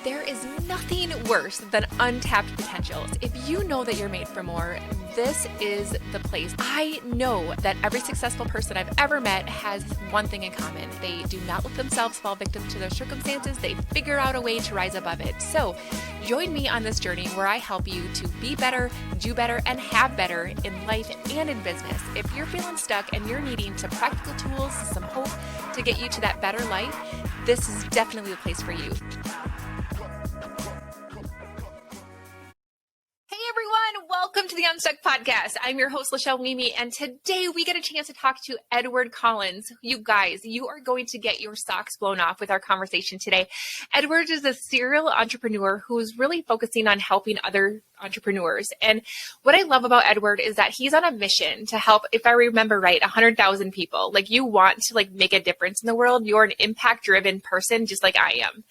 There is nothing worse than untapped potentials. If you know that you're made for more, this is the place. I know that every successful person I've ever met has one thing in common. They do not let themselves fall victim to their circumstances. They figure out a way to rise above it. So join me on this journey where I help you to be better, do better, and have better in life and in business. If you're feeling stuck and you're needing some practical tools, some hope to get you to that better life, this is definitely the place for you. Welcome to the Unstuck Podcast. I'm your host, lachellewieme, and today we get a chance to talk to Edward Collins. You guys, you are going to get your socks blown off with our conversation today. Edward is a serial entrepreneur who is really focusing on helping other entrepreneurs. And what I love about Edward is that he's on a mission to help, if I remember right, 100,000 people. Like, you want to make a difference in the world. You're an impact-driven person, just like I am.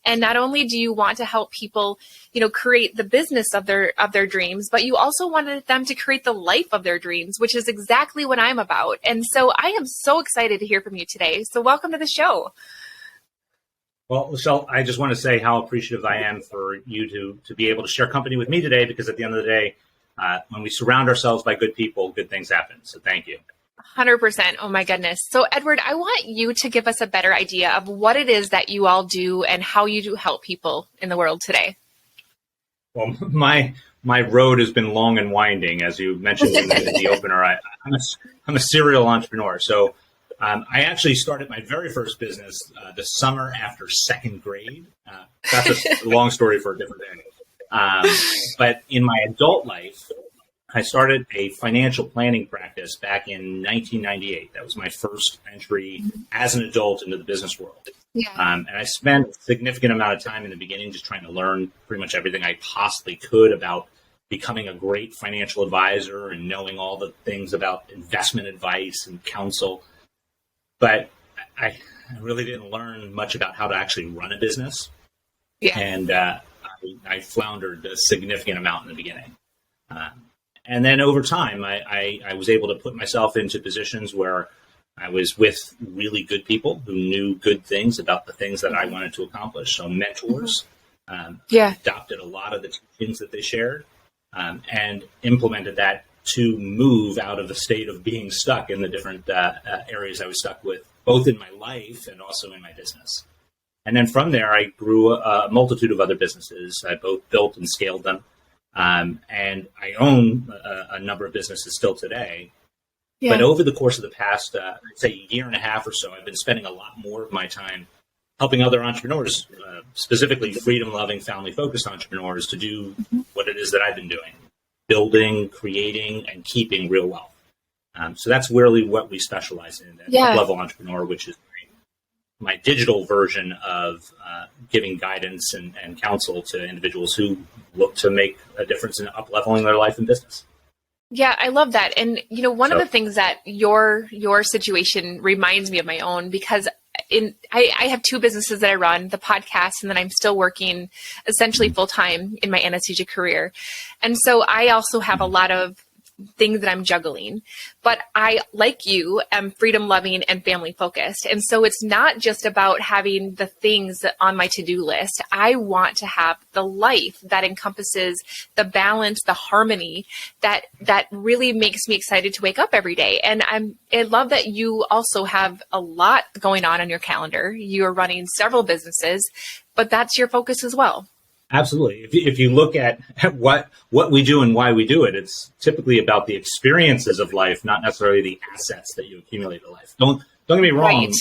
And not only do you want to help people, create the business of their dreams, but you also wanted them to create the life of their dreams, which is exactly what I'm about. And so I am so excited to hear from you today. So welcome to the show. Well, Lachelle, I just want to say how appreciative I am for you to be able to share company with me today, because at the end of the day, when we surround ourselves by good people, good things happen. So thank you. 100%. Oh my goodness. So Edward, I want you to give us a better idea of what it is that you all do and how you do help people in the world today. Well, my road has been long and winding, as you mentioned in the opener. I'm a serial entrepreneur. So I actually started my very first business the summer after second grade. That's a long story for a different day. But in my adult life, I started a financial planning practice back in 1998. That was my first entry as an adult into the business world. Yeah. And I spent a significant amount of time in the beginning just trying to learn pretty much everything I possibly could about becoming a great financial advisor and knowing all the things about investment advice and counsel. But I really didn't learn much about how to actually run a business. Yeah. And I floundered a significant amount in the beginning. And then over time, I was able to put myself into positions where I was with really good people who knew good things about the things that I wanted to accomplish. So mentors, adopted a lot of the teachings that they shared, and implemented that to move out of the state of being stuck in the different areas I was stuck with, both in my life and also in my business. And then from there, I grew a multitude of other businesses. I both built and scaled them. And I own a number of businesses still today. Yeah. But over the course of the past, I'd say a year and a half or so, I've been spending a lot more of my time helping other entrepreneurs, specifically freedom-loving, family-focused entrepreneurs, to do what it is that I've been doing: building, creating, and keeping real wealth. So that's really what we specialize in, Uplevel Entrepreneur, which is my digital version of giving guidance and counsel to individuals who look to make a difference in upleveling their life and business. Yeah, I love that. And, one of the things that your situation reminds me of my own, because I have two businesses that I run, the podcast, and then I'm still working essentially full time in my anesthesia career. And so I also have a lot of things that I'm juggling, but I, like you, am freedom loving and family focused. And so it's not just about having the things on my to-do list. I want to have the life that encompasses the balance, the harmony that really makes me excited to wake up every day. And I love that you also have a lot going on your calendar. You're running several businesses, but that's your focus as well. Absolutely. If you look at what we do and why we do it, it's typically about the experiences of life, not necessarily the assets that you accumulate in life. Don't get me wrong. Right.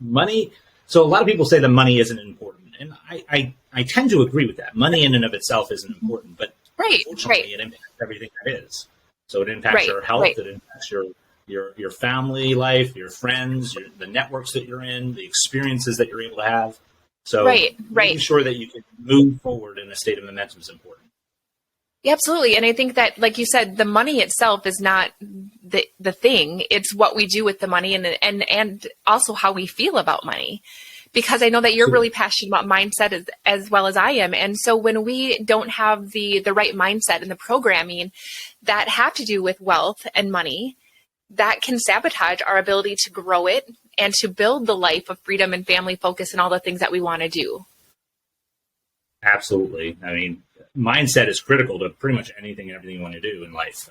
Money. So a lot of people say that money isn't important, and I tend to agree with that. Money in and of itself isn't important, but unfortunately, it impacts everything that is. So it impacts your health. Right. It impacts your family life, your friends, the networks that you're in, the experiences that you're able to have. So making sure that you can move forward in a state of momentum is important. Yeah, absolutely. And I think that, like you said, the money itself is not the thing. It's what we do with the money and also how we feel about money. Because I know that you're really passionate about mindset as well as I am. And so when we don't have the right mindset and the programming that have to do with wealth and money, that can sabotage our ability to grow it and to build the life of freedom and family focus and all the things that we want to do. Absolutely. I mean, mindset is critical to pretty much anything and everything you want to do in life.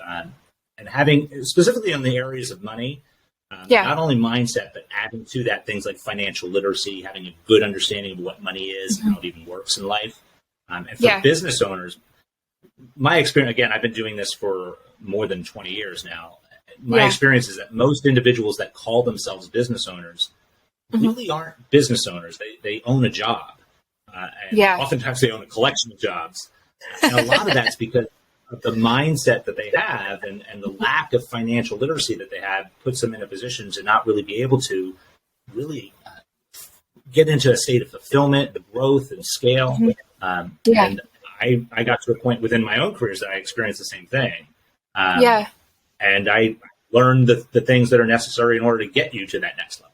And having, specifically on the areas of money, not only mindset, but adding to that things like financial literacy, having a good understanding of what money is and how it even works in life. And for business owners, my experience, again, I've been doing this for more than 20 years now. My experience is that most individuals that call themselves business owners really aren't business owners. They own a job. And oftentimes they own a collection of jobs. And a lot of that's because of the mindset that they have and the lack of financial literacy that they have puts them in a position to not really be able to really get into a state of fulfillment, the growth and scale. And I got to a point within my own careers that I experienced the same thing. And I learned the things that are necessary in order to get you to that next level.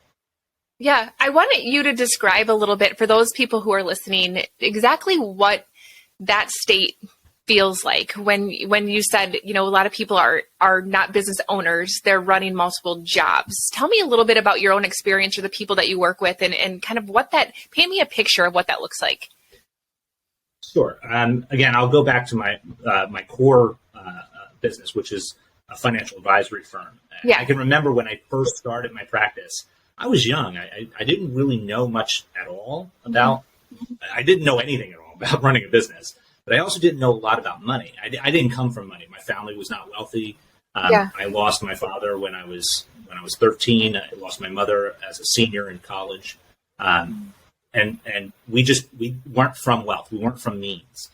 Yeah, I wanted you to describe a little bit for those people who are listening, exactly what that state feels like when you said, a lot of people are not business owners, they're running multiple jobs. Tell me a little bit about your own experience or the people that you work with and kind of paint me a picture of what that looks like. Sure. Again, I'll go back to my core business, which is a financial advisory firm. I can remember when I first started my practice, I was young. I didn't really know much at all about, I didn't know anything at all about running a business, but I also didn't know a lot about money. I didn't come from money. My family was not wealthy. I lost my father when I was 13. I lost my mother as a senior in college. And we weren't from wealth. We weren't from means.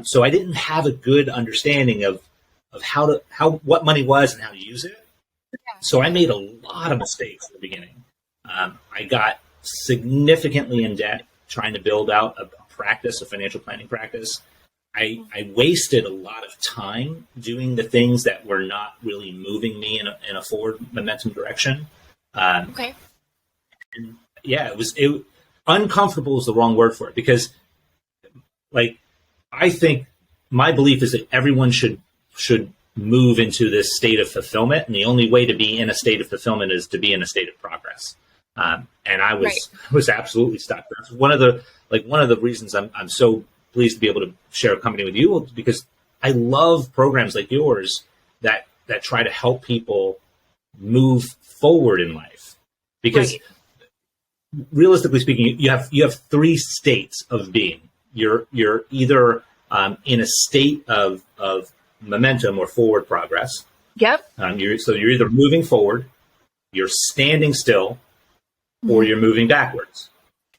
So I didn't have a good understanding of what money was and how to use it. So I made a lot of mistakes at the beginning. I got significantly in debt trying to build out a practice, a financial planning practice. I wasted a lot of time doing the things that were not really moving me in a forward momentum direction. And uncomfortable is the wrong word for it, because I think my belief is that everyone should move into this state of fulfillment. And the only way to be in a state of fulfillment is to be in a state of progress. And I was absolutely stuck. That's one of the reasons I'm so pleased to be able to share a company with you, because I love programs like yours that try to help people move forward in life. Because realistically speaking, you have three states of being. You're either in a state of momentum or forward progress. Yep. You're either moving forward, you're standing still, or you're moving backwards.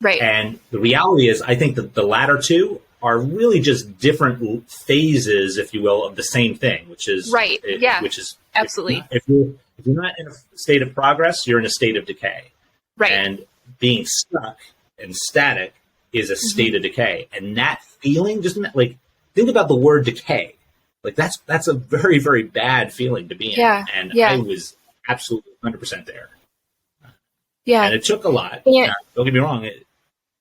Right. And the reality is, I think that the latter two are really just different phases, if you will, of the same thing, which is which is absolutely. If you're not in a state of progress, you're in a state of decay. Right. And being stuck and static is a state of decay. And that feeling, just think about the word decay. That's a very, very bad feeling to be in. And I was absolutely 100% there. And it took a lot. Don't get me wrong.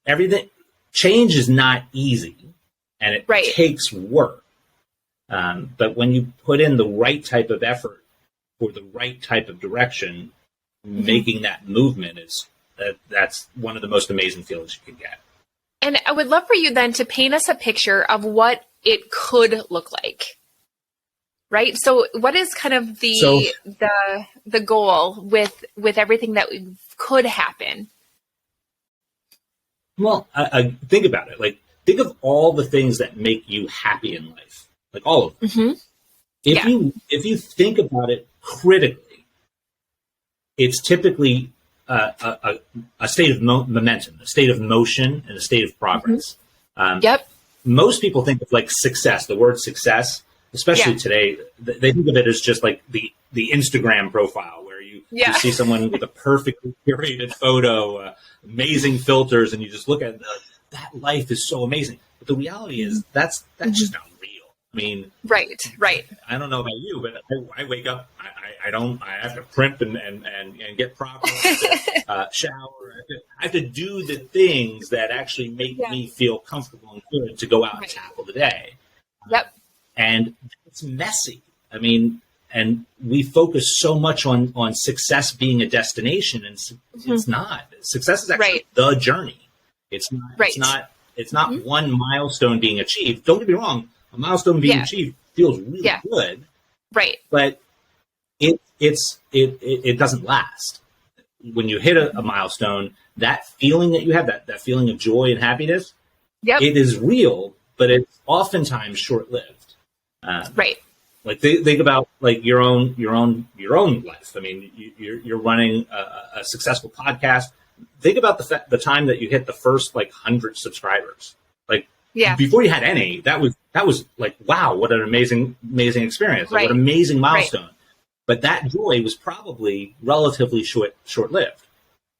Everything change is not easy, and it takes work. But when you put in the right type of effort for the right type of direction, making that movement that's one of the most amazing feelings you can get. And I would love for you then to paint us a picture of what it could look like. Right. So what is kind of the goal with everything that could happen? Well, I think about it. Think of all the things that make you happy in life, all of them. If you think about it critically, it's typically a state of momentum, a state of motion, and a state of progress. Most people think of success, the word success, especially today, they think of it as just the Instagram profile where you see someone with a perfectly curated photo, amazing filters, and you just look at that life is so amazing. But the reality is that's just not real. I mean, right. I don't know about you, but I wake up, I have to primp and get proper, shower. I have to do the things that actually make me feel comfortable and good to go out and tackle the day. And it's messy. I mean, and we focus so much on success being a destination, and it's not. Success is actually the journey. It's not. It's not It's not one milestone being achieved. Don't get me wrong. A milestone being achieved feels really good. Right. But it doesn't last. When you hit a milestone, that feeling that you have, that feeling of joy and happiness, it is real, but it's oftentimes short-lived. Right. Like think about like your own life. I mean, you're running a successful podcast. Think about the time that you hit the first like 100 subscribers. Like before you had any, that was like, wow, what an amazing experience. Like, what an amazing milestone. Right. But that joy was probably relatively short-lived,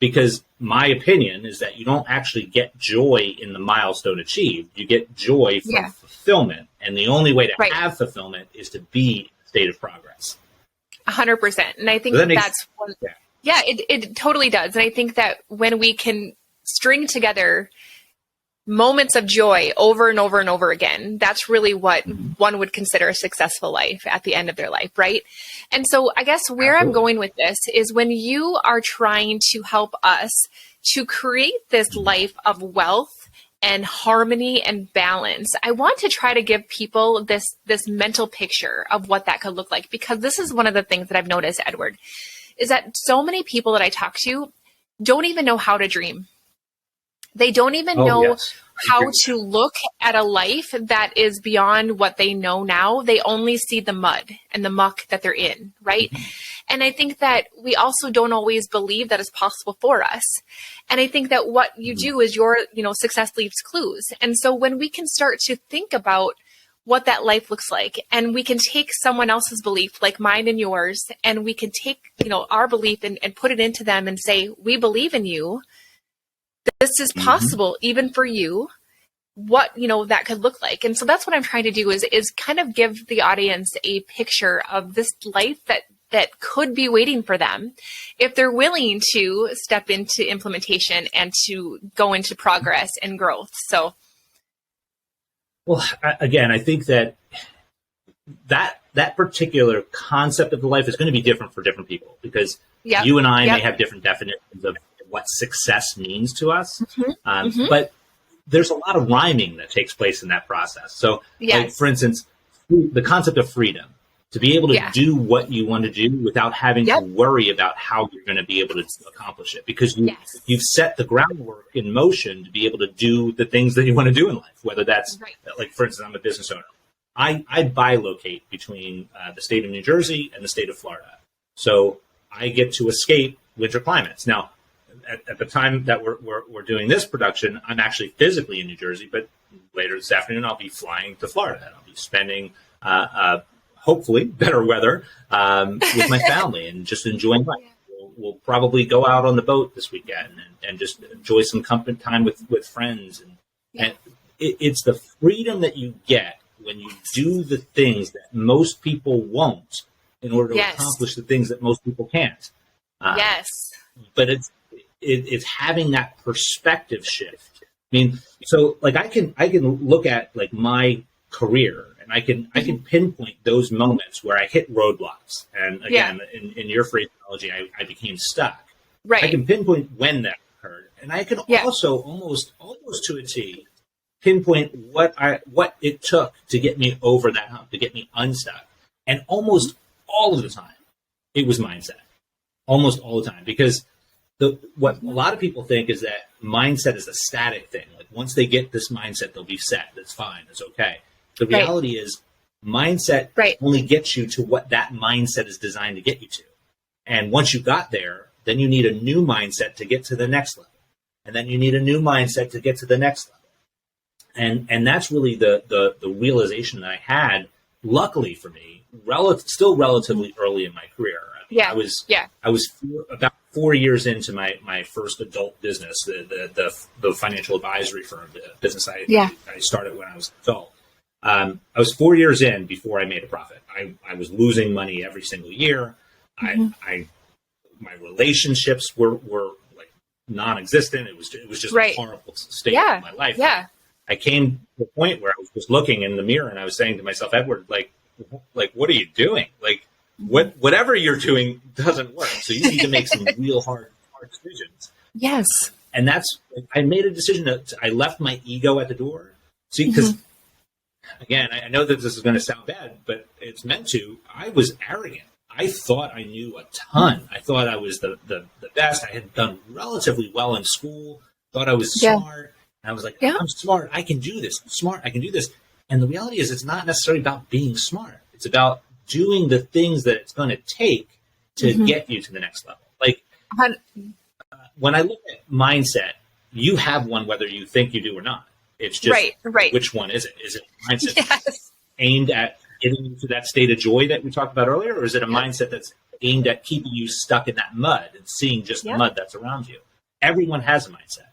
because my opinion is that you don't actually get joy in the milestone achieved. You get joy from fulfillment. And the only way to have fulfillment is to be in a state of progress. 100%. And I think that's one. Yeah, it totally does. And I think that when we can string together moments of joy over and over and over again, that's really what one would consider a successful life at the end of their life, right? And so I guess where I'm going with this is when you are trying to help us to create this life of wealth and harmony and balance, I want to try to give people this mental picture of what that could look like, because this is one of the things that I've noticed, Edward, is that so many people that I talk to don't even know how to dream. They don't even know how to look at a life that is beyond what they know now. They only see the mud and the muck that they're in, right? And I think that we also don't always believe that it's possible for us. And I think that what you do is your, success leaves clues. And so when we can start to think about what that life looks like, and we can take someone else's belief, like mine and yours, and we can take, our belief and put it into them and say, we believe in you. This is possible even for you, what, that could look like. And so that's what I'm trying to do is kind of give the audience a picture of this life that could be waiting for them if they're willing to step into implementation and to go into progress and growth. So. Well, again, I think that particular concept of the life is going to be different for different people, because you and I may have different definitions of what success means to us. But there's a lot of rhyming that takes place in that process. So, like, for instance, the concept of freedom, to be able to do what you want to do without having to worry about how you're going to be able to accomplish it, because you've set the groundwork in motion to be able to do the things that you want to do in life, whether that's like, for instance, I'm a business owner. I bilocate between the state of New Jersey and the state of Florida. So I get to escape winter climates. Now, at the time that we're doing this production, I'm actually physically in New Jersey, but later this afternoon I'll be flying to Florida, and I'll be spending hopefully better weather with my family and just enjoying life. We'll probably go out on the boat this weekend and just enjoy some company time with friends. And it's the freedom that you get when you do the things that most people won't in order to accomplish the things that most people can't. But it's having that perspective shift. I mean, so like I can look at like my career, and I can pinpoint those moments where I hit roadblocks. And again, in your phraseology, I became stuck. Right. I can pinpoint when that occurred, and I can also almost to a T pinpoint what it took to get me over that hump, to get me unstuck. And almost all of the time, it was mindset. Almost all the time, because what a lot of people think is that mindset is a static thing. Like once they get this mindset, they'll be set. That's fine. It's okay. The reality is mindset only gets you to what that mindset is designed to get you to. And once you got there, then you need a new mindset to get to the next level. And then you need a new mindset to get to the next level. And that's really the realization that I had, luckily for me, still relatively early in my career. I was about 4 years into my first adult business, the financial advisory firm, the business I started when I was an adult. I was 4 years in before I made a profit. I was losing money every single year. My relationships were like non-existent. It was just a horrible state of my life. I came to a point where I was just looking in the mirror and I was saying to myself, Edward, like what are you doing? Like whatever you're doing doesn't work. So you need to make some real hard decisions. Yes. And that's I made a decision that I left my ego at the door. See, because again, I know that this is going to sound bad, but it's meant to. I was arrogant. I thought I knew a ton. I thought I was the best. I had done relatively well in school, thought I was smart. And I was like, I'm smart. I can do this. I'm smart. I can do this. And the reality is it's not necessarily about being smart. It's about doing the things that it's going to take to get you to the next level. Like when I look at mindset, you have one whether you think you do or not. It's just which one is it? Is it a mindset aimed at getting you to that state of joy that we talked about earlier, or is it a mindset that's aimed at keeping you stuck in that mud and seeing just the mud that's around you? Everyone has a mindset.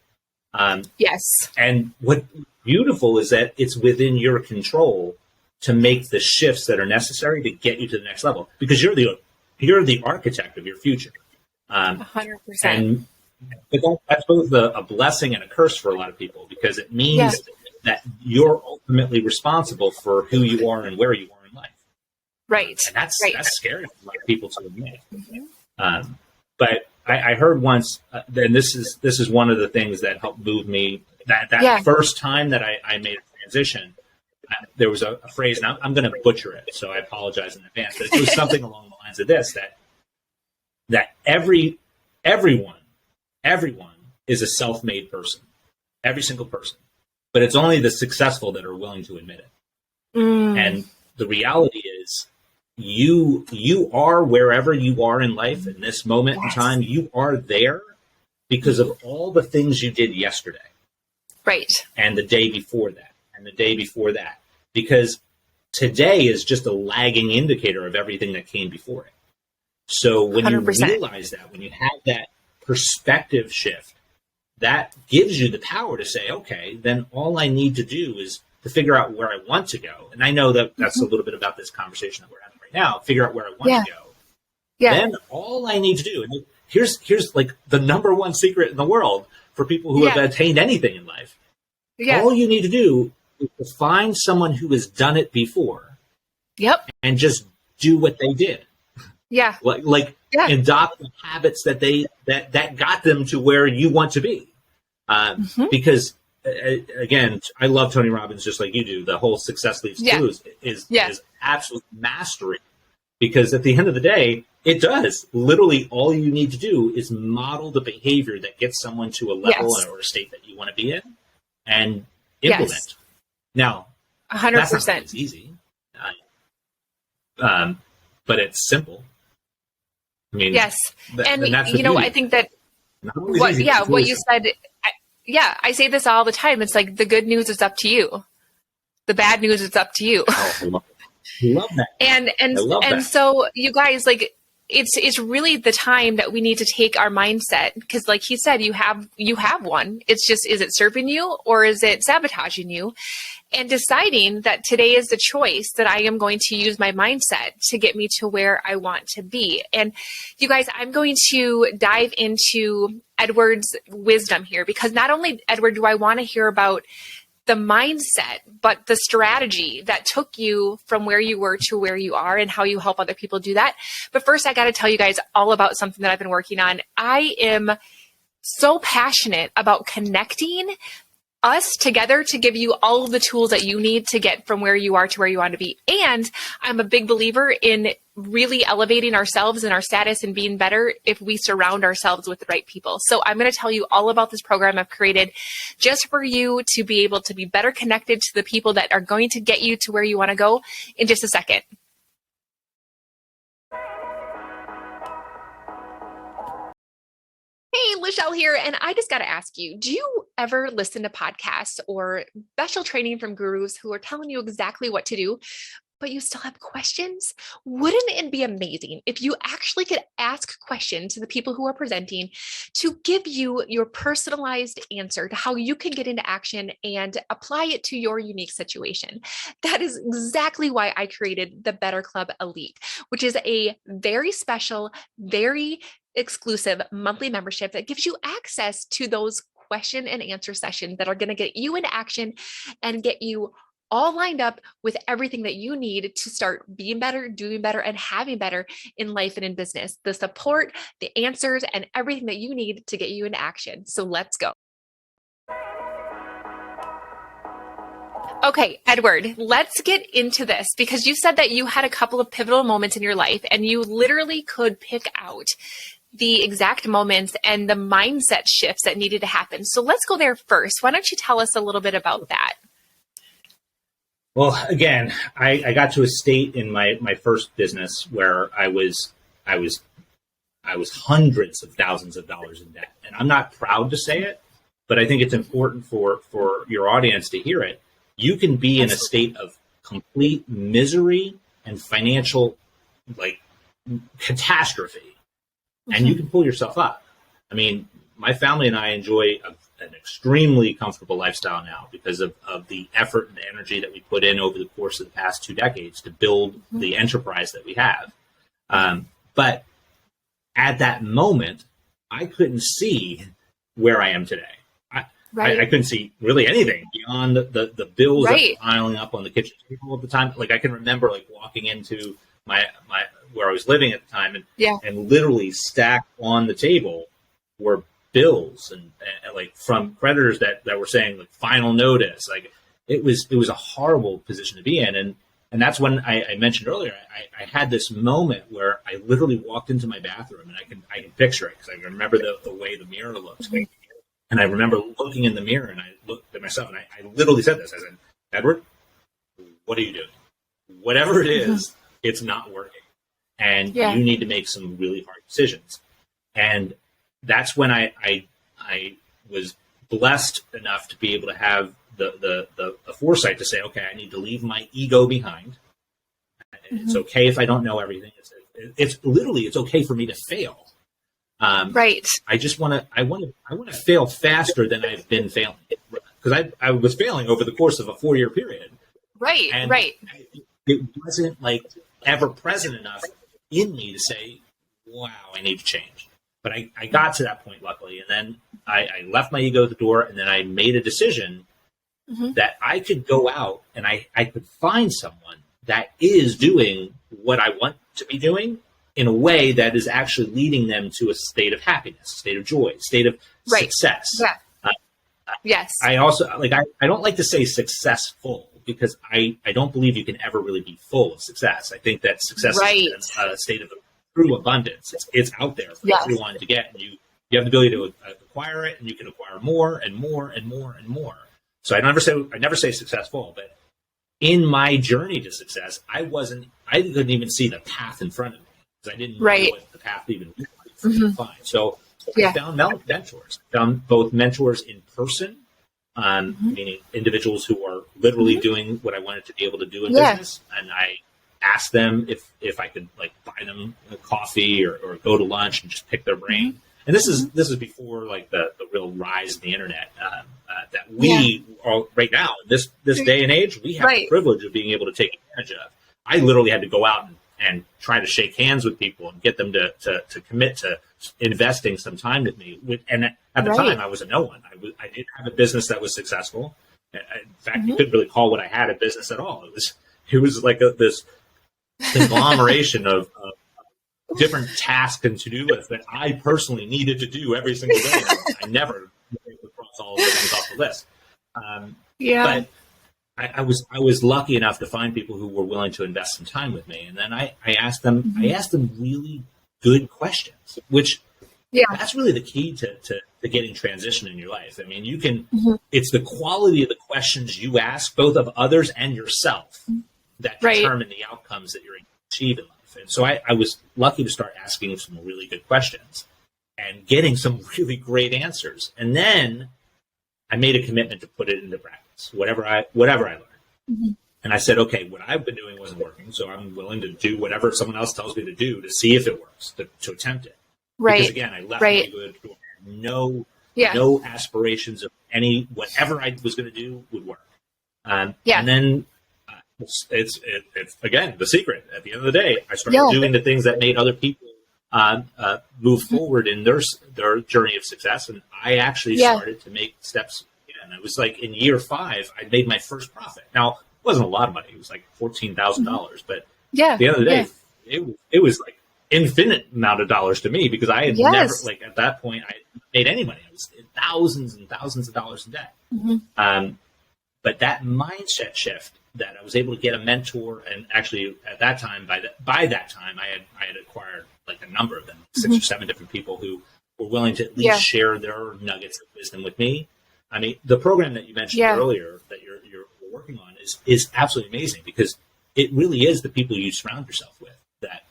And what's beautiful is that it's within your control to make the shifts that are necessary to get you to the next level, because you're the architect of your future. 100%. And that's both a blessing and a curse for a lot of people, because it means that you're ultimately responsible for who you are and where you are in life. Right. And that's scary for a lot of people to admit. But I heard once, and this is one of the things that helped move me. That first time that I made a transition, there was a phrase, and I'm going to butcher it, so I apologize in advance. But it was something along the lines of this: that everyone is a self-made person, every single person, but it's only the successful that are willing to admit it. And the reality is, you are wherever you are in life in this moment in time. You are there because of all the things you did yesterday, right, and the day before that, and the day before that, because today is just a lagging indicator of everything that came before it. So when 100%. You realize that, when you have that perspective shift, that gives you the power to say, okay, then all I need to do is to figure out where I want to go. And I know that that's a little bit about this conversation that we're having right now, figure out where I want to go. Then all I need to do, and here's like the number one secret in the world for people who have attained anything in life. All you need to do is to find someone who has done it before. And just do what they did. Adopt the habits that got them to where you want to be. Because again, I love Tony Robbins just like you do. The whole success leads to is absolute mastery. Because at the end of the day, it does. Literally, all you need to do is model the behavior that gets someone to a level or a state that you want to be in, and implement. Now, 100%. That's not always easy, but it's simple. I mean, and you know, I think that what you said. I say this all the time. It's like the good news is up to you. The bad news is up to you. Oh, I love that. And so you guys, like, it's really the time that we need to take our mindset, because like he said, you have one. It's just, is it serving you or is it sabotaging you? And deciding that today is the choice that I am going to use my mindset to get me to where I want to be. And you guys, I'm going to dive into Edward's wisdom here, because not only, Edward, do I want to hear about the mindset, but the strategy that took you from where you were to where you are and how you help other people do that. But first, I got to tell you guys all about something that I've been working on. I am so passionate about connecting us together to give you all of the tools that you need to get from where you are to where you want to be. And I'm a big believer in really elevating ourselves and our status and being better if we surround ourselves with the right people. So I'm going to tell you all about this program I've created just for you to be able to be better connected to the people that are going to get you to where you want to go in just a second. Hey, Lachelle here, and I just got to ask you, do you ever listen to podcasts or special training from gurus who are telling you exactly what to do, but you still have questions? Wouldn't it be amazing if you actually could ask questions to the people who are presenting to give you your personalized answer to how you can get into action and apply it to your unique situation? That is exactly why I created the Better Club Elite, which is a very special, very exclusive monthly membership that gives you access to those question and answer sessions that are going to get you into action and get you all lined up with everything that you need to start being better, doing better, and having better in life and in business. The support, the answers, and everything that you need to get you into action. So let's go. Okay, Edward, let's get into this because you said that you had a couple of pivotal moments in your life and you literally could pick out the exact moments and the mindset shifts that needed to happen. So let's go there first. Why don't you tell us a little bit about that? Well, again, I got to a state in my first business where I was hundreds of thousands of dollars in debt. And I'm not proud to say it, but I think it's important for your audience to hear it. You can be in a state of complete misery and financial catastrophe, and you can pull yourself up. I mean, my family and I enjoy an extremely comfortable lifestyle now because of the effort and the energy that we put in over the course of the past 2 decades to build the enterprise that we have. But at that moment, I couldn't see where I am today. I couldn't see really anything beyond the bills that were piling up on the kitchen table at the time. Like I can remember walking into my where I was living at the time and literally stacked on the table were bills and from creditors that were saying final notice. It was a horrible position to be in. And that's when I mentioned earlier, I had this moment where I literally walked into my bathroom and I can picture it because I remember the way the mirror looked. And I remember looking in the mirror and I looked at myself and I literally said this. I said, Edward, what are you doing? Whatever it is, it's not working. And you need to make some really hard decisions. And that's when I was blessed enough to be able to have the foresight to say, okay, I need to leave my ego behind. It's okay if I don't know everything. It's literally, it's okay for me to fail. I just want to fail faster than I've been failing because I was failing over the course of a 4-year period. And it wasn't ever present enough in me to say, wow, I need to change. But I got to that point, luckily. And then I left my ego at the door and then I made a decision that I could go out and I could find someone that is doing what I want to be doing in a way that is actually leading them to a state of happiness, a state of joy, a state of success. Yes. I also I don't like to say successful because I don't believe you can ever really be full of success. I think that success is a state of true abundance. It's out there for everyone to get, and you have the ability to acquire it, and you can acquire more and more and more and more. So I never say successful, but in my journey to success, I couldn't even see the path in front of me. I didn't know what the path even looked like for me to find. So I found mentors. Found both mentors in person, meaning individuals who are literally doing what I wanted to be able to do in business. And I asked them if I could buy them a coffee or go to lunch and just pick their brain. And this is before the real rise in the internet that we are right now, this day and age, we have the privilege of being able to take advantage of. I literally had to go out and try to shake hands with people and get them to commit to investing some time with me. And at the time, I was a no one. I didn't have a business that was successful. In fact, you couldn't really call what I had a business at all. It was like this conglomeration of different tasks and to-do lists that I personally needed to do every single day. I never cross all of the things off the list. But I was lucky enough to find people who were willing to invest some time with me, and then I asked them really good questions, which that's really the key to getting transition in your life. I mean, you can it's the quality of the questions you ask, both of others and yourself, that determine the outcomes that you're going to achieve in life. And so I was lucky to start asking some really good questions and getting some really great answers, and then I made a commitment to put it into practice. Whatever I learned. And I said, okay, what I've been doing wasn't working, so I'm willing to do whatever someone else tells me to do to see if it works, to attempt it. Because again, I left my good door. No aspirations of whatever I was going to do would work. And then it's again, the secret. At the end of the day, I started doing the things that made other people move forward in their journey of success. And I actually started to make steps. And it was in year 5, I made my first profit. Now, it wasn't a lot of money. It was $14,000. But at the end of the day, it was infinite amount of dollars to me because I had never, at that point, I made any money. I was thousands and thousands of dollars in debt. But that mindset shift that I was able to get a mentor, and actually at that time, by that time, I had acquired like a number of them, 6 or 7 different people who were willing to at least share their nuggets of wisdom with me. I mean, the program that you mentioned earlier that you're working on is absolutely amazing, because it really is the people you surround yourself with that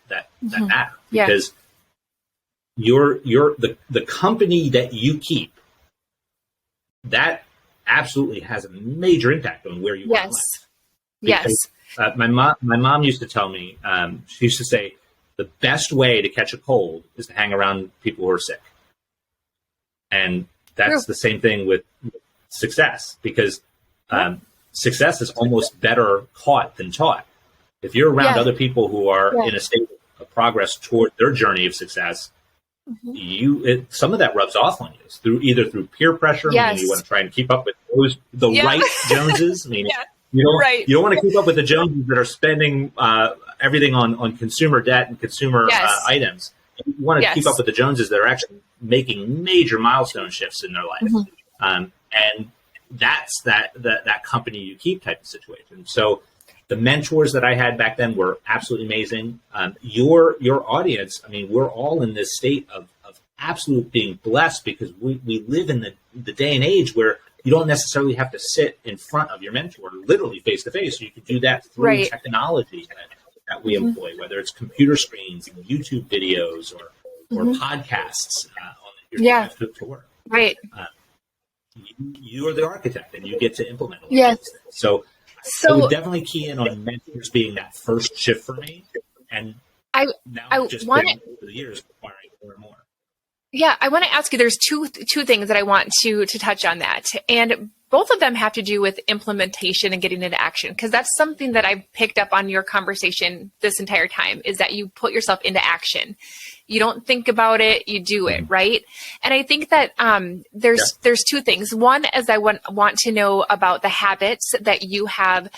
matter. Because the company that you keep, that absolutely has a major impact on where you are in life. Because, my mom used to tell me, she used to say, the best way to catch a cold is to hang around people who are sick. And that's the same thing with success, because success is almost better caught than taught. If you're around other people who are in a state of progress toward their journey of success, some of that rubs off on you either through peer pressure, meaning you want to try and keep up with the right Joneses. I mean, you don't want to keep up with the Joneses that are spending everything on consumer debt and consumer items. You want to keep up with the Joneses that are actually making major milestone shifts in their life. And that's that company you keep type of situation. So the mentors that I had back then were absolutely amazing. Your audience, I mean, we're all in this state of absolute being blessed, because we live in the day and age where you don't necessarily have to sit in front of your mentor literally face to face. You can do that through technology that we employ, whether it's computer screens and YouTube videos or podcasts on your drive to work. Right. You are the architect, and you get to implement all these things. So I would definitely key in on mentors being that first shift for me. And I just want over the years acquiring more and more. Yeah, I want to ask you, there's two things that I want to touch on that. And both of them have to do with implementation and getting into action, because that's something that I've picked up on your conversation this entire time, is that you put yourself into action. You don't think about it, you do it, right? And I think that there's 2 things. One is I want to know about the habits that you have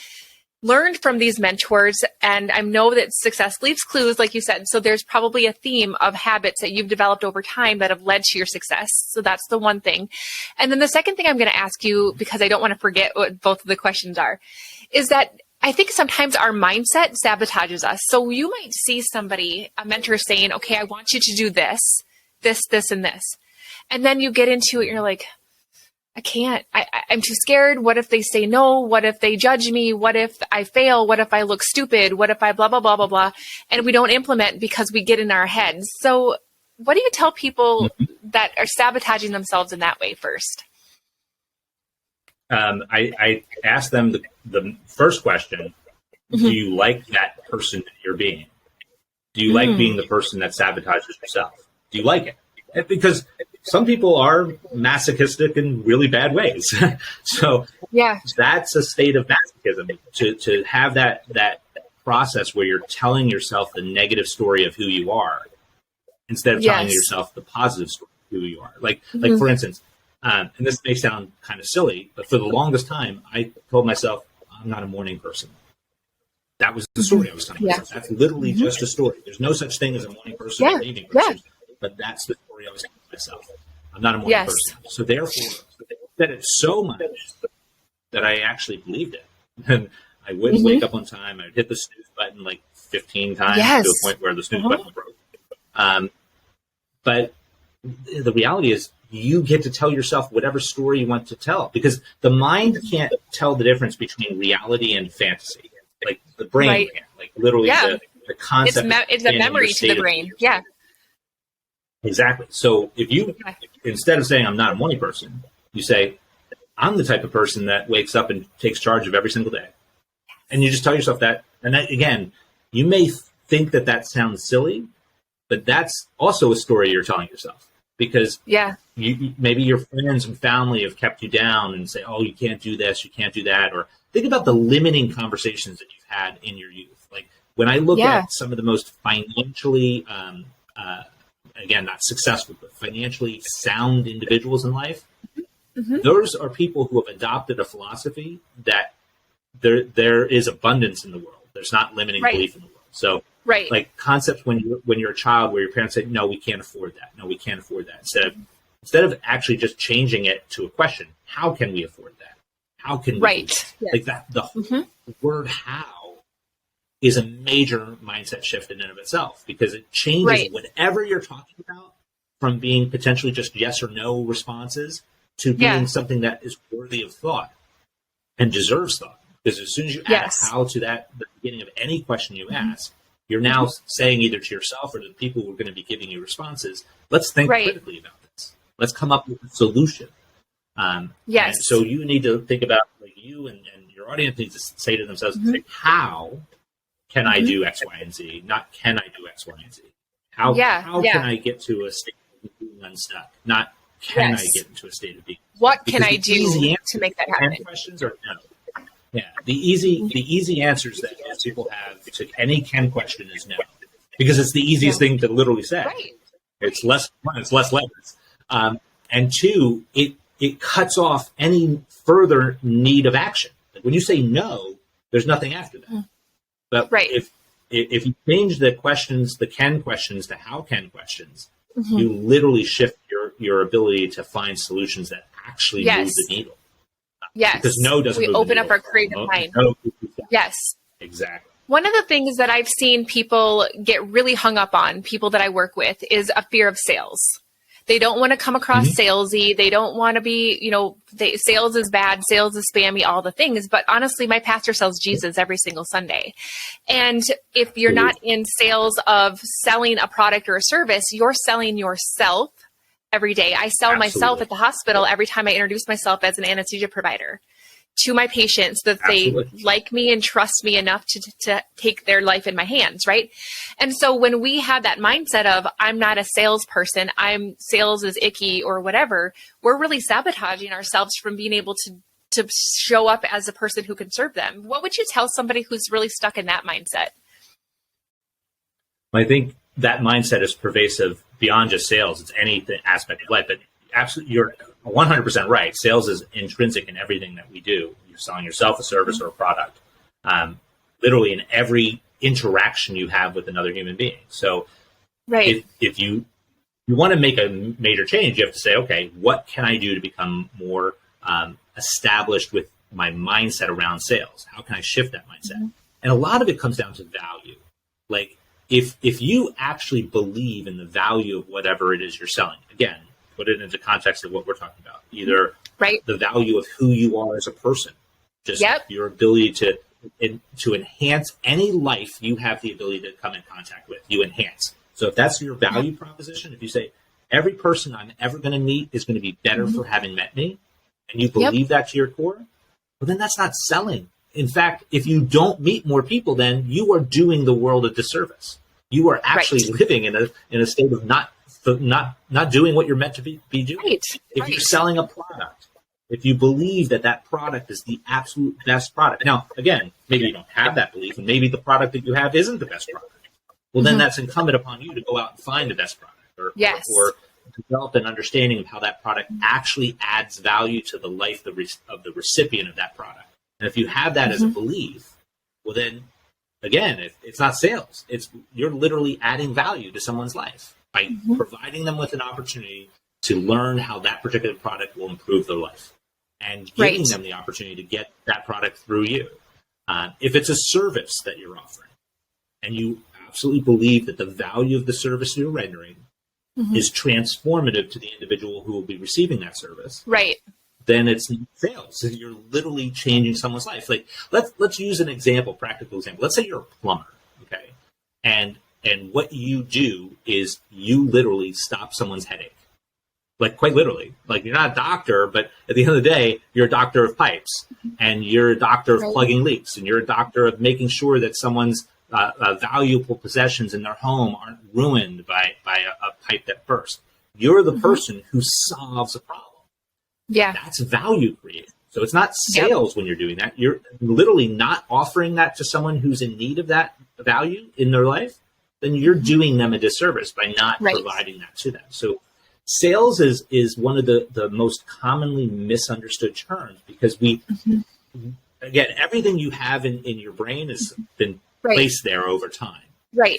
learned from these mentors. And I know that success leaves clues, like you said. So there's probably a theme of habits that you've developed over time that have led to your success. So that's the one thing. And then the second thing I'm going to ask you, because I don't want to forget what both of the questions are, is that I think sometimes our mindset sabotages us. So you might see somebody, a mentor, saying, okay, I want you to do this, and this. And then you get into it and you're like, I can't, I'm too scared. What if they say no? What if they judge me? What if I fail? What if I look stupid? What if I blah, blah, blah, blah, blah. And we don't implement because we get in our heads. So what do you tell people that are sabotaging themselves in that way first? I ask them the first question, do you like that person that you're being? Do you like being the person that sabotages yourself? Do you like it? Because some people are masochistic in really bad ways. So that's a state of masochism, to have that process where you're telling yourself the negative story of who you are instead of telling yourself the positive story of who you are. Like for instance, and this may sound kind of silly, but for the longest time, I told myself, I'm not a morning person. That was the story I was telling myself. That's literally just a story. There's no such thing as a morning person or an evening person. But that's the story I was telling myself. I'm not a morning person. So therefore, I said it so much that I actually believed it. And I wouldn't wake up on time. I'd hit the snooze button like 15 times to a point where the snooze button broke. But the reality is, you get to tell yourself whatever story you want to tell, because the mind can't tell the difference between reality and fantasy. Like the brain can. Like literally the concept. It's a memory to the brain. Yeah. Exactly. So if you, instead of saying I'm not a morning person, you say, I'm the type of person that wakes up and takes charge of every single day. And you just tell yourself that. And that, again, you may think that sounds silly, but that's also a story you're telling yourself, because you maybe your friends and family have kept you down and say, oh, you can't do this, you can't do that. Or think about the limiting conversations that you've had in your youth. Like when I look at some of the most financially, again, not successful, but financially sound individuals in life, those are people who have adopted a philosophy that there is abundance in the world. There's not limiting belief in the world. So like concepts when you're a child where your parents say, no, we can't afford that. No, we can't afford that. Instead of actually just changing it to a question, how can we afford that? How can we do Right. this? Yes. Like that, the word how is a major mindset shift in and of itself, because it changes Right. whatever you're talking about from being potentially just yes or no responses to being something that is worthy of thought and deserves thought. Because as soon as you add a how to that, the beginning of any question you ask, you're now saying either to yourself or to the people who are going to be giving you responses, let's think critically about this. Let's come up with a solution. Yes. And so you need to think about, like, you and your audience needs to say to themselves, say, how can I do X, Y, and Z? Not can I do X, Y, and Z? How can I get to a state of being unstuck? Not can I get into a state of being unstuck? What can I do to make that happen? Questions or no? Yeah, the easy answers that most people have to any can question is no, because it's the easiest thing to literally say. Right. It's less letters, and two, it cuts off any further need of action. Like when you say no, there's nothing after that. But if you change the questions, the can questions to how can questions, you literally shift your ability to find solutions that actually move the needle. Yes. Because no doesn't. We open up our creative mind. No, yes. Exactly. One of the things that I've seen people get really hung up on, people that I work with, is a fear of sales. They don't want to come across salesy. They don't want to be, sales is bad, sales is spammy, all the things. But honestly, my pastor sells Jesus every single Sunday. And if you're not in sales of selling a product or a service, you're selling yourself every day. I sell myself at the hospital every time I introduce myself as an anesthesia provider to my patients, that they like me and trust me enough to take their life in my hands, right? And so when we have that mindset of I'm not a salesperson, sales is icky or whatever, we're really sabotaging ourselves from being able to show up as a person who can serve them. What would you tell somebody who's really stuck in that mindset? I think that mindset is pervasive beyond just sales. It's any aspect of life, but absolutely, you're 100% right. Sales is intrinsic in everything that we do. You're selling yourself a service or a product, literally in every interaction you have with another human being. So if you want to make a major change, you have to say, okay, what can I do to become more established with my mindset around sales? How can I shift that mindset? And a lot of it comes down to value. Like if you actually believe in the value of whatever it is you're selling, again, put it into context of what we're talking about, either the value of who you are as a person, just your ability to enhance any life you have the ability to come in contact with, you enhance. So if that's your value proposition, if you say every person I'm ever going to meet is going to be better for having met me, and you believe that to your core, well, then that's not selling. In fact, if you don't meet more people, then you are doing the world a disservice. You are actually living in a state of not doing what you're meant to be doing. If you're selling a product, if you believe that product is the absolute best product. Now, again, maybe you don't have that belief, and maybe the product that you have isn't the best product. Well, then that's incumbent upon you to go out and find the best product, or develop an understanding of how that product actually adds value to the life of the recipient of that product. And if you have that as a belief, well, then again, it's not sales. You're literally adding value to someone's life by providing them with an opportunity to learn how that particular product will improve their life, and giving them the opportunity to get that product through you. If it's a service that you're offering and you absolutely believe that the value of the service you're rendering is transformative to the individual who will be receiving that service, then it's sales. So you're literally changing someone's life. Like let's use an example, practical example. Let's say you're a plumber, okay? And what you do is you literally stop someone's headache. Like quite literally. Like you're not a doctor, but at the end of the day, you're a doctor of pipes, and you're a doctor of plugging leaks, and you're a doctor of making sure that someone's valuable possessions in their home aren't ruined by a pipe that burst. You're the person who solves a problem. Yeah. That's value creation. So it's not sales when you're doing that. You're literally not offering that to someone who's in need of that value in their life. Then you're doing them a disservice by not providing that to them. So sales is one of the most commonly misunderstood terms, because again, everything you have in your brain has been placed there over time.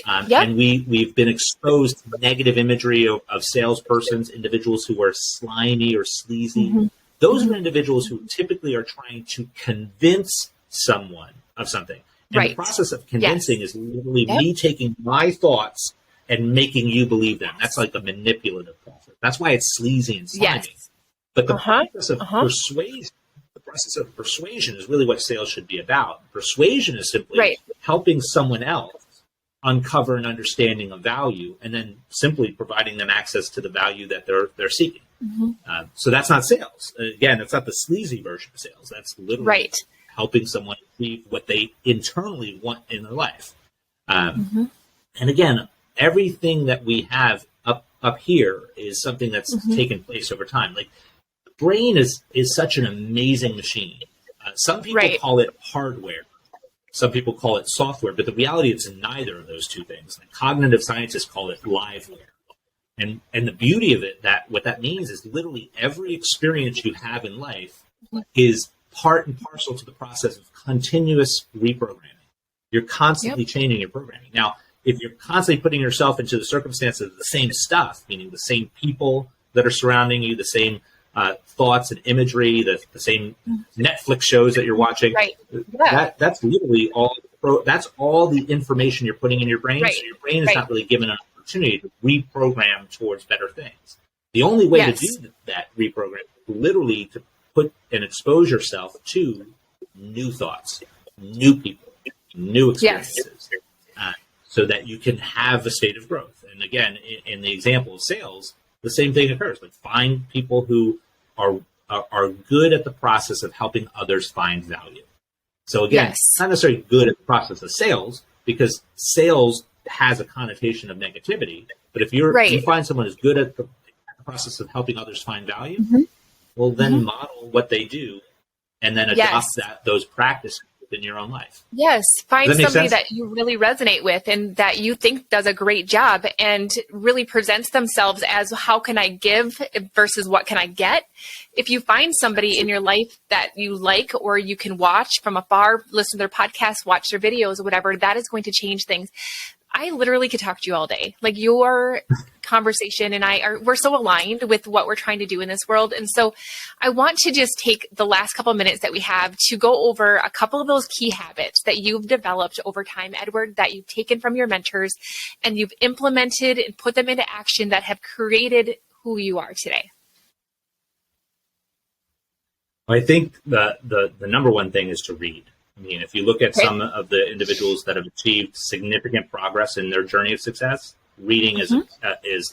And we've been exposed to negative imagery of salespersons, individuals who are slimy or sleazy. those are individuals who typically are trying to convince someone of something. And the process of convincing is literally me taking my thoughts and making you believe them. That's like a manipulative process. That's why it's sleazy and slimy. But the process of persuasion is really what sales should be about. Persuasion is simply helping someone else uncover an understanding of value, and then simply providing them access to the value that they're seeking. So that's not sales. Again, it's not the sleazy version of sales. That's literally helping someone achieve what they internally want in their life. And again, everything that we have up here is something that's taken place over time. Like, the brain is such an amazing machine. Some people call it hardware. Some people call it software, but the reality is neither of those two things. Like, cognitive scientists call it liveware. And the beauty of it, that what that means is literally every experience you have in life is part and parcel to the process of continuous reprogramming. You're constantly changing your programming. Now, if you're constantly putting yourself into the circumstances of the same stuff, meaning the same people that are surrounding you, the same thoughts and imagery, the same Netflix shows that you're watching, that's literally all. That's all the information you're putting in your brain. So your brain is not really given an opportunity to reprogram towards better things. The only way to do that reprogram is literally to put and expose yourself to new thoughts, new people, new experiences, so that you can have a state of growth. And again, in the example of sales, the same thing occurs. Like, find people who are good at the process of helping others find value. So again, it's not necessarily good at the process of sales, because sales has a connotation of negativity. But if you find someone who's good at the process of helping others find value, well, then model what they do, and then adopt those practices in your own life. Yes. Find somebody that you really resonate with and that you think does a great job and really presents themselves as, how can I give versus what can I get? If you find somebody in your life that you like, or you can watch from afar, listen to their podcasts, watch their videos or whatever, that is going to change things. I literally could talk to you all day. Like, your conversation and we're so aligned with what we're trying to do in this world. And so I want to just take the last couple of minutes that we have to go over a couple of those key habits that you've developed over time, Edward, that you've taken from your mentors and you've implemented and put them into action that have created who you are today. I think the number one thing is to read. I mean, if you look at some of the individuals that have achieved significant progress in their journey of success, reading is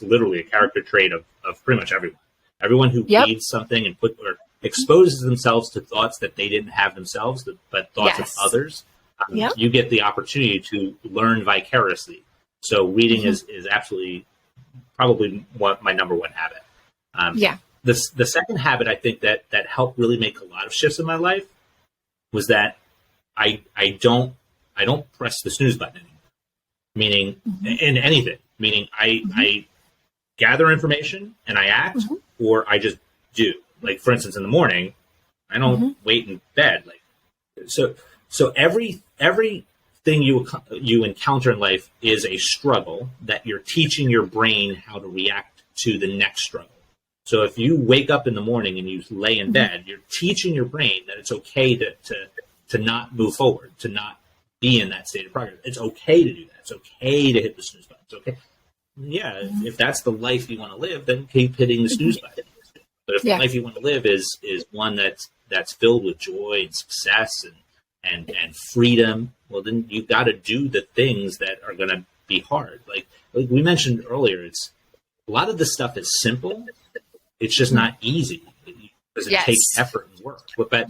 literally a character trait of pretty much everyone. Everyone who reads something and or exposes themselves to thoughts that they didn't have themselves, but thoughts of others, you get the opportunity to learn vicariously. So reading is absolutely probably my number one habit. The second habit, I think, that helped really make a lot of shifts in my life was that I don't press the snooze button anymore. Meaning, in anything. Meaning, I gather information and I act, or I just do. Like, for instance, in the morning, I don't wait in bed. Like, so everything you encounter in life is a struggle that you're teaching your brain how to react to the next struggle. So if you wake up in the morning and you lay in bed, you're teaching your brain that it's okay to not move forward, to not be in that state of progress. It's okay to do that. It's okay to hit the snooze button. It's okay. Yeah, if that's the life you want to live, then keep hitting the snooze button. But if the life you want to live is one that's filled with joy and success and freedom, well, then you've got to do the things that are going to be hard. Like we mentioned earlier, it's a lot of this stuff is simple. It's just not easy because it takes effort and work. But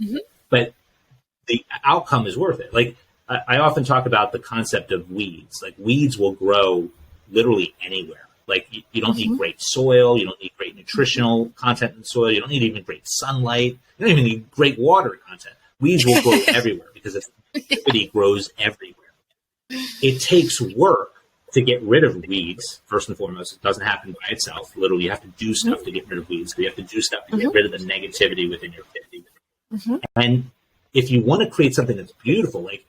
the outcome is worth it. Like, I often talk about the concept of weeds. Like, weeds will grow literally anywhere. Like, you don't need great soil. You don't need great nutritional content in soil. You don't need even great sunlight. You don't even need great water content. Weeds will grow everywhere because activity grows everywhere. It takes work to get rid of weeds, first and foremost. It doesn't happen by itself. Literally, you have to do stuff to get rid of weeds. You have to do stuff to get rid of the negativity within your activity. And if you want to create something that's beautiful, like,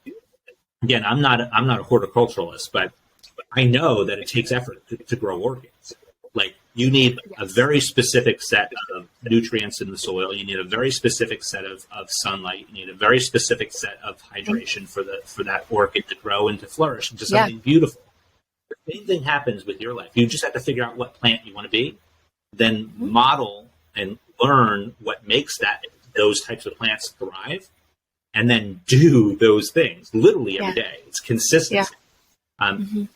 again, I'm not a horticulturalist, but I know that it takes effort to grow orchids. Like, You need a very specific set of nutrients in the soil. You need a very specific set of sunlight. You need a very specific set of hydration for that orchid to grow and to flourish into something beautiful. The same thing happens with your life. You just have to figure out what plant you want to be, then model and learn what makes those types of plants thrive, and then do those things literally every day. It's consistency.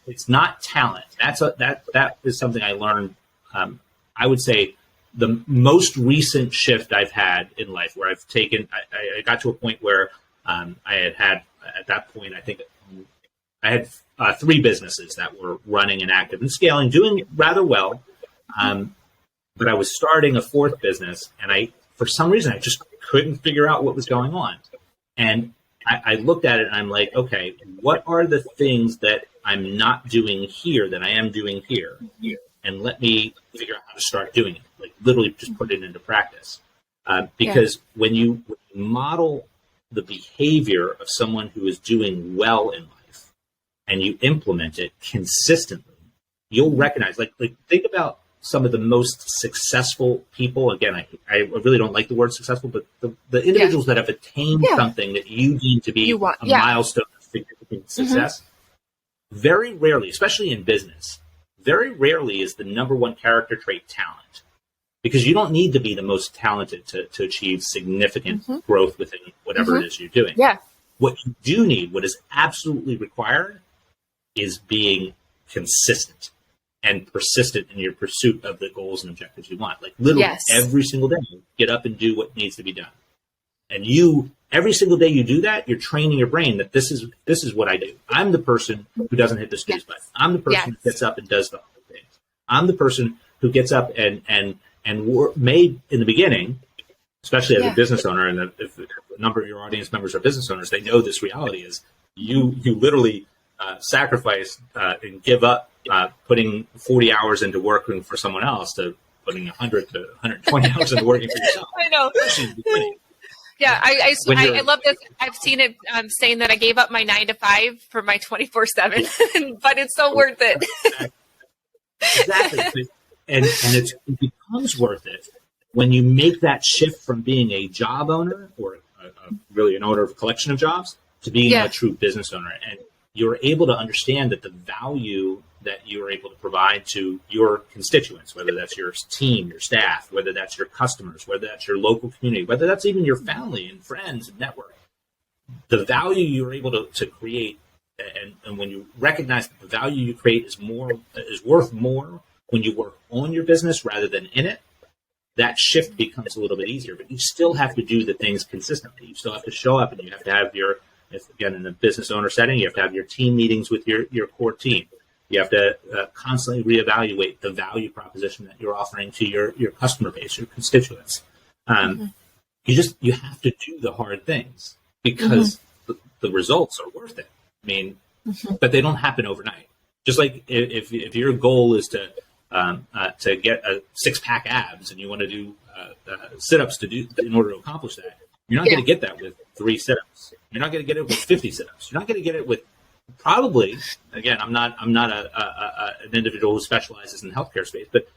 It's not talent. That is something I learned. I would say the most recent shift I've had in life, where I've taken, I got to a point where I had at that point, I think I had 3 businesses that were running and active and scaling, doing rather well. But I was starting a 4th business, and for some reason, I just couldn't figure out what was going on. And I looked at it and I'm like, okay, what are the things that I'm not doing here that I am doing here? And let me figure out how to start doing it. Like literally just put it into practice. Because when you model the behavior of someone who is doing well in life and you implement it consistently, you'll recognize, like think about some of the most successful people. Again, I really don't like the word successful, but the individuals that have attained something that you deem to be a milestone of significant success, very rarely, especially in business, very rarely is the number one character trait talent, because you don't need to be the most talented to achieve significant growth within whatever it is you're doing. What you do need, what is absolutely required, is being consistent and persistent in your pursuit of the goals and objectives you want. Like literally every single day, get up and do what needs to be done. And every single day you do that, you're training your brain that this is what I do. I'm the person who doesn't hit the snooze button. I'm the person who gets up and does the hard things. I'm the person who gets up and made in the beginning, especially as a business owner, and if a number of your audience members are business owners, they know this reality is you literally sacrifice and give up putting 40 hours into working for someone else to putting 100 to 120 hours into working for yourself. I know. Yeah, I love this. I've seen it saying that I gave up my 9 to 5 for my 24/7, but it's so worth it. Exactly. And it becomes worth it when you make that shift from being a job owner or really an owner of a collection of jobs to being a true business owner. And you're able to understand that the value that you're able to provide to your constituents, whether that's your team, your staff, whether that's your customers, whether that's your local community, whether that's even your family and friends and network, the value you're able to create, and when you recognize that the value you create is worth more when you work on your business rather than in it, that shift becomes a little bit easier. But you still have to do the things consistently. You still have to show up, and you have to have again, in a business owner setting, you have to have your team meetings with your core team. You have to constantly reevaluate the value proposition that you're offering to your customer base, your constituents. You have to do the hard things because the results are worth it. I mean, but they don't happen overnight. Just like if your goal is to get a 6-pack abs and you want to do sit-ups in order to accomplish that, you're not going to get that with 3 sit-ups. You're not going to get it with 50 sit-ups. You're not going to get it with probably, again, I'm not an individual who specializes in the healthcare space, but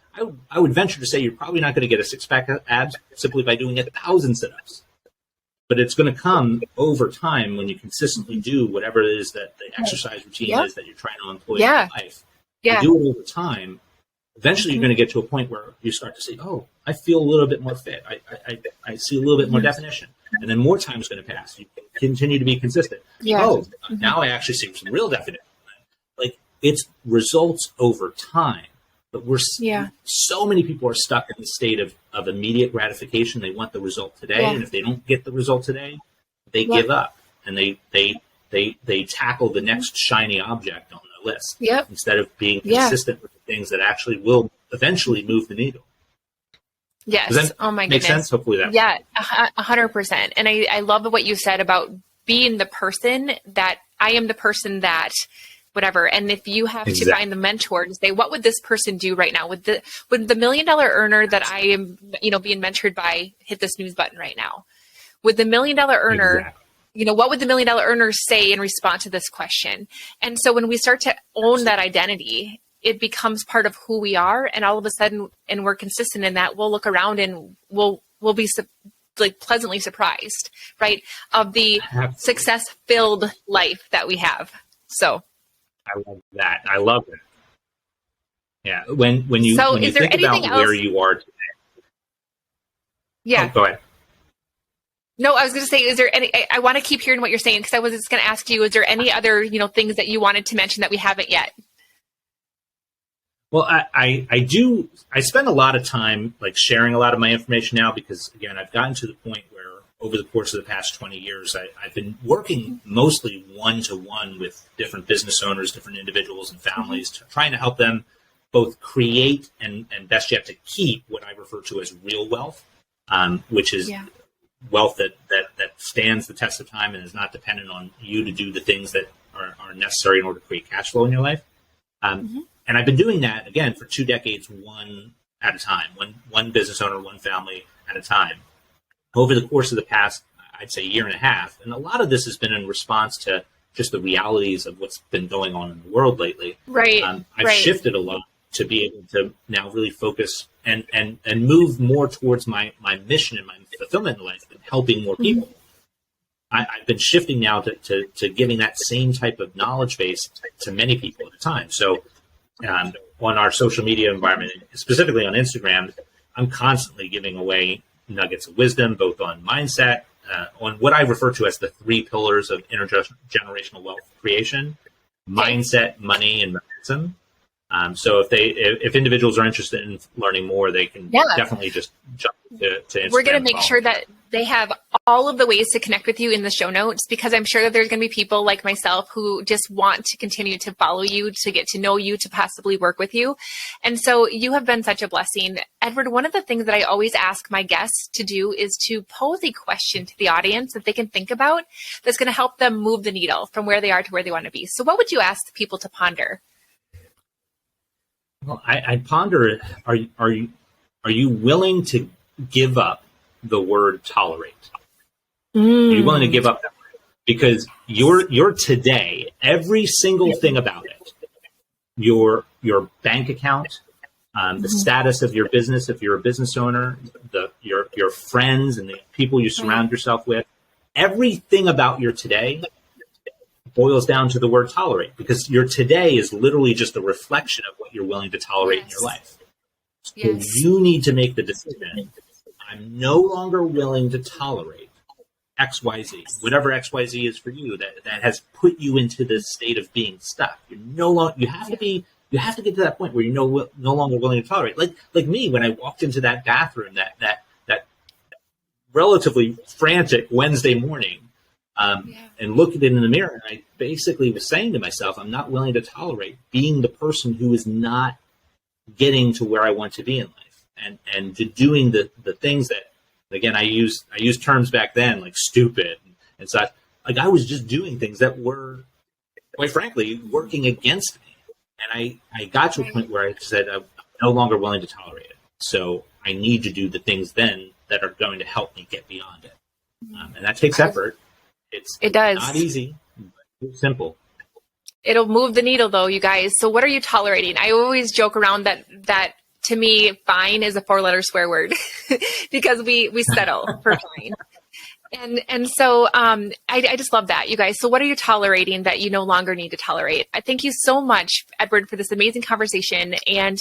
I would venture to say you're probably not going to get a 6-pack abs simply by doing 1,000 sit-ups. But it's going to come over time when you consistently do whatever it is that the exercise routine is that you're trying to employ in your life. You do it over time. Eventually, you're going to get to a point where you start to say, oh, I feel a little bit more fit. I see a little bit more definition. And then more time is going to pass. You continue to be consistent. Now I actually see some real definition. Like, it's results over time. But so many people are stuck in the state of immediate gratification. They want the result today. And if they don't get the result today, they give up. And they tackle the next shiny object on the list instead of being consistent with the things that actually will eventually move the needle. Yes. Does that oh my make goodness. sense? Hopefully that. Yeah, 100%. And I love what you said about being the person that I am the person that whatever. And if you have to find the mentor to say, what would this person do right now? Would the $1 million earner that I am, being mentored by hit the snooze button right now? Would the $1 million earner, what would the $1 million earner say in response to this question? And so when we start to own that identity it becomes part of who we are. And all of a sudden, and we're consistent in that, we'll look around and we'll be like pleasantly surprised, right? Of the success-filled life that we have. So I love that. I love it. Yeah. When you think about where you are today. Yeah. Oh, go ahead. No, I was going to say, is there any, I want to keep hearing what you're saying, because I was just going to ask you, is there any other, things that you wanted to mention that we haven't yet? Well, I spend a lot of time like sharing a lot of my information now, because again, I've gotten to the point where over the course of the past 20 years, I've been working mostly one-to-one with different business owners, different individuals and families, trying to help them both create and best yet to keep what I refer to as real wealth, which is wealth that stands the test of time and is not dependent on you to do the things that are necessary in order to create cash flow in your life. And I've been doing that, again, for 2 decades, one at a time, one business owner, one family at a time. Over the course of the past, I'd say, year and a half, and a lot of this has been in response to just the realities of what's been going on in the world lately. Right. I've shifted a lot to be able to now really focus and move more towards my mission and my fulfillment in life and helping more people. I've been shifting now to giving that same type of knowledge base to many people at a time. So on our social media environment, specifically on Instagram, I'm constantly giving away nuggets of wisdom, both on mindset, on what I refer to as the 3 pillars of intergenerational wealth creation: mindset, money, and Magicism. So if individuals are interested in learning more, they can definitely just jump to Instagram. We're going to make sure that they have all of the ways to connect with you in the show notes, because I'm sure that there's going to be people like myself who just want to continue to follow you, to get to know you, to possibly work with you. And so you have been such a blessing. Edward, one of the things that I always ask my guests to do is to pose a question to the audience that they can think about that's going to help them move the needle from where they are to where they want to be. So what would you ask people to ponder? Well, I ponder, are you willing to give up the word tolerate? Are you willing to give up that word? Because your today, every single thing about it, your bank account, the status of your business, if you're a business owner, your friends and the people you surround yourself with, everything about your today boils down to the word tolerate, because your today is literally just a reflection of what you're willing to tolerate in your life. So you need to make the decision: I'm no longer willing to tolerate XYZ, whatever XYZ is for you that has put you into this state of being stuck. You're no longer, you have to get to that point where you're no longer willing to tolerate. Like me, when I walked into that bathroom, that relatively frantic Wednesday morning, and looked at it in the mirror, and I basically was saying to myself, I'm not willing to tolerate being the person who is not getting to where I want to be in life, and to doing the things that, again, I used terms back then like stupid and such. Like, I was just doing things that were, quite frankly, working against me. And I got to a point where I said, I'm no longer willing to tolerate it. So I need to do the things then that are going to help me get beyond it. And that takes effort. It does. Not easy, but it's simple. It'll move the needle, though, you guys. So what are you tolerating? I always joke around that to me, fine is a 4-letter swear word because we settle for fine. And so I just love that, you guys. So what are you tolerating that you no longer need to tolerate? I thank you so much, Edward, for this amazing conversation. And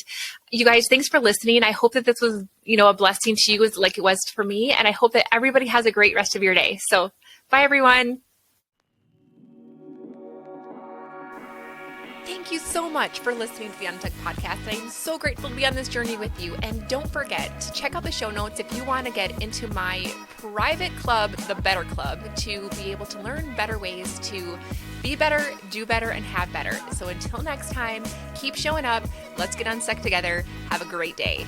you guys, thanks for listening. I hope that this was, a blessing to you like it was for me. And I hope that everybody has a great rest of your day. So bye, everyone. Thank you so much for listening to the Unstuck Podcast. I am so grateful to be on this journey with you. And don't forget to check out the show notes if you want to get into my private club, the Better Club, to be able to learn better ways to be better, do better, and have better. So until next time, keep showing up. Let's get unstuck together. Have a great day.